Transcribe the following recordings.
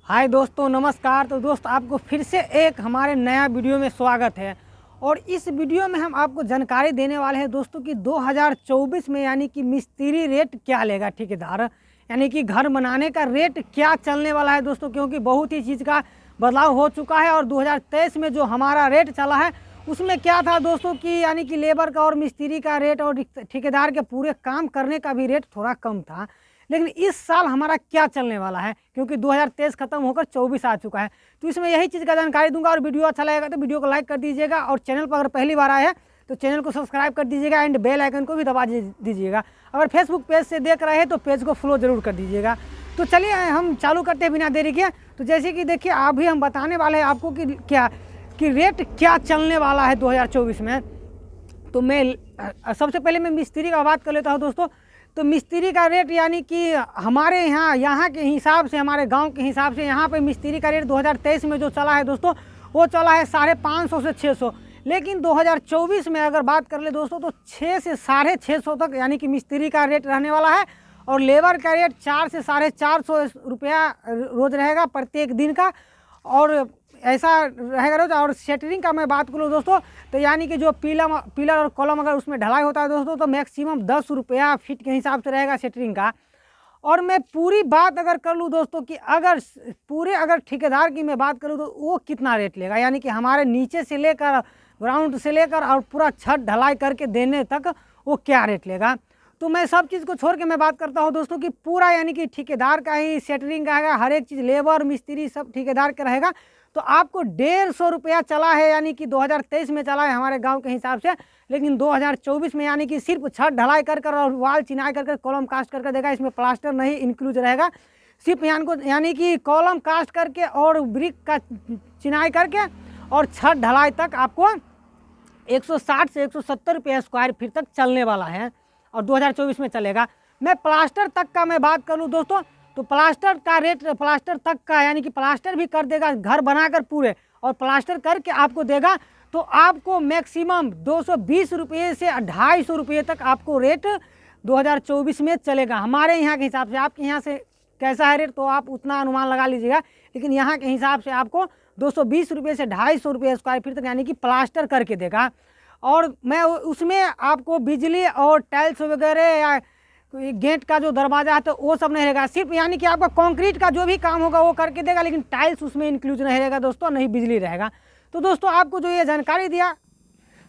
हाय दोस्तों, नमस्कार। तो दोस्त आपको फिर से एक हमारे नया वीडियो में स्वागत है। और इस वीडियो में हम आपको जानकारी देने वाले हैं दोस्तों कि 2024 में यानी कि मिस्त्री रेट क्या लेगा ठेकेदार, यानी कि घर बनाने का रेट क्या चलने वाला है दोस्तों, क्योंकि बहुत ही चीज़ का बदलाव हो चुका है। और 2023 में जो हमारा रेट चला है उसमें क्या था दोस्तों कि यानी कि लेबर का और मिस्त्री का रेट और ठेकेदार के पूरे काम करने का भी रेट थोड़ा कम था। लेकिन इस साल हमारा क्या चलने वाला है, क्योंकि 2023 खत्म होकर 24 आ चुका है, तो इसमें यही चीज़ का जानकारी दूंगा। और वीडियो अच्छा लगेगा तो वीडियो को लाइक कर दीजिएगा, और चैनल पर अगर पहली बार आए हैं तो चैनल को सब्सक्राइब कर दीजिएगा एंड बेल आइकन को भी दबा दीजिएगा। अगर फेसबुक पेज से देख रहे हैं तो पेज को फॉलो जरूर कर दीजिएगा। तो चलिए हम चालू करते हैं बिना देरी के। तो जैसे कि देखिए अभी हम बताने वाले हैं आपको कि रेट क्या चलने वाला है 2024 में। तो मैं सबसे पहले मैं मिस्त्री का बात कर लेता हूँ दोस्तों। तो मिस्त्री का रेट यानी कि हमारे यहाँ के हिसाब से, हमारे गांव के हिसाब से यहाँ पे मिस्त्री का रेट 2023 में जो चला है दोस्तों वो चला है 550 से 600। लेकिन 2024 में अगर बात कर ले दोस्तों तो 6 से 650 तक यानी कि मिस्त्री का रेट रहने वाला है। और लेबर का रेट 4 से 450 रुपया रोज़ रहेगा प्रत्येक दिन का, और ऐसा रहेगा रोज। और शटरिंग का मैं बात करूँ दोस्तों तो यानी कि जो पिलर और कॉलम अगर उसमें ढलाई होता है दोस्तों तो मैक्सिमम 10 रुपया फीट के हिसाब से रहेगा शटरिंग का। और मैं पूरी बात अगर कर लूँ दोस्तों कि अगर ठेकेदार की मैं बात करूँ तो वो कितना रेट लेगा, यानी कि हमारे नीचे से लेकर ग्राउंड से लेकर और पूरा छत ढलाई करके देने तक वो क्या रेट लेगा। तो मैं सब चीज़ को छोड़ के मैं बात करता हूँ दोस्तों कि पूरा यानी कि ठेकेदार का ही शटरिंग का है, हर एक चीज़ लेबर मिस्त्री सब ठेकेदार का रहेगा। तो आपको 150 रुपया चला है, यानी कि 2023 में चला है हमारे गांव के हिसाब से। लेकिन 2024 में यानी कि सिर्फ छत ढलाई कर और वाल चिनाई कर कॉलम कास्ट कर देगा, इसमें प्लास्टर नहीं इंक्लूड रहेगा। सिर्फ यानी कि कॉलम कास्ट करके और ब्रिक का चिनाई करके और छत ढलाई तक आपको 160 से 170 रुपये स्क्वायर फीट तक चलने वाला है, और 2024 में चलेगा। मैं प्लास्टर तक का मैं बात करूँ दोस्तों तो प्लास्टर का रेट, प्लास्टर तक का यानी कि प्लास्टर भी कर देगा घर बनाकर पूरे, और प्लास्टर करके आपको देगा तो आपको मैक्सिमम 220 रुपये से 250 रुपये तक आपको रेट 2024 में चलेगा हमारे यहाँ के हिसाब से। आपके यहाँ से कैसा है रेट तो आप उतना अनुमान लगा लीजिएगा, लेकिन यहाँ के हिसाब से आपको 220 रुपये से 250 रुपये स्क्वायर फीट तक यानी कि प्लास्टर करके देगा। और मैं उसमें आपको बिजली और टाइल्स वगैरह या गेट का जो दरवाजा है तो वो सब नहीं रहेगा। सिर्फ यानी कि आपका कंक्रीट का जो भी काम होगा वो करके देगा, लेकिन टाइल्स उसमें इंक्लूड नहीं रहेगा दोस्तों, नहीं बिजली रहेगा। तो दोस्तों आपको जो ये जानकारी दिया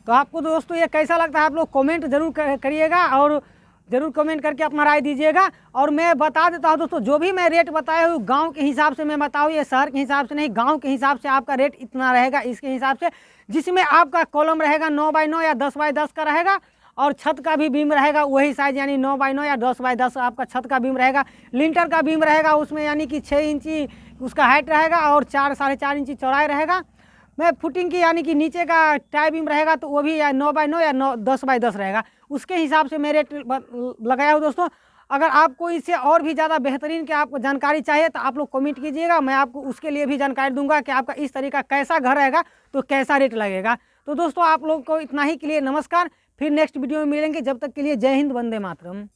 तो आपको दोस्तों ये कैसा लगता है आप लोग कमेंट जरूर करिएगा, और ज़रूर कमेंट करके अपना राय दीजिएगा। और मैं बता देता हूँ दोस्तों, जो भी मैं रेट बताया हूँ गांव के हिसाब से मैं बताऊँ, ये शहर के हिसाब से नहीं, गांव के हिसाब से आपका रेट इतना रहेगा इसके हिसाब से, जिसमें आपका कॉलम रहेगा 9 बाई 9 या 10 बाई 10 का रहेगा, और छत का भी बीम रहेगा वही साइज यानी 9 बाई 9 या 10 बाई 10 आपका छत का बीम रहेगा। लिंटर का बीम रहेगा उसमें यानी कि 6 इंची उसका हाइट रहेगा और 4-4.5 इंची चौड़ाई रहेगा। मैं फुटिंग की यानी कि नीचे का टाई बीम रहेगा तो वो भी 9 बाई 9 या 10 बाई 10 रहेगा, उसके हिसाब से मैं रेट लगाया हूँ दोस्तों। अगर आपको इससे और भी ज़्यादा बेहतरीन की आपको जानकारी चाहिए तो आप लोग कमेंट कीजिएगा, मैं आपको उसके लिए भी जानकारी दूंगा कि आपका इस तरीका कैसा घर रहेगा तो कैसा रेट लगेगा। तो दोस्तों आप लोग को इतना ही के लिए नमस्कार, फिर नेक्स्ट वीडियो में मिलेंगे, जब तक के लिए जय हिंद, वंदे मातरम।